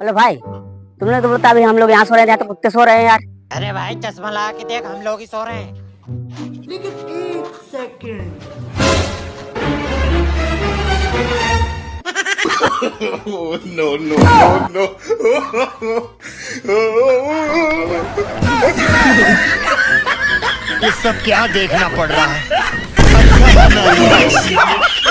Hello भाई, तुमने तो बोला अभी हम लोग यहाँ सो रहे थे, यहाँ तो कुत्ते सो रहे हैं यार। अरे भाई चश्मा लगा के देख, हम लोग ही सो रहे हैं। लेकिन एक second. no, no, no, no. ये सब क्या देखना पड़ रहा है? अच्छा बना लिया।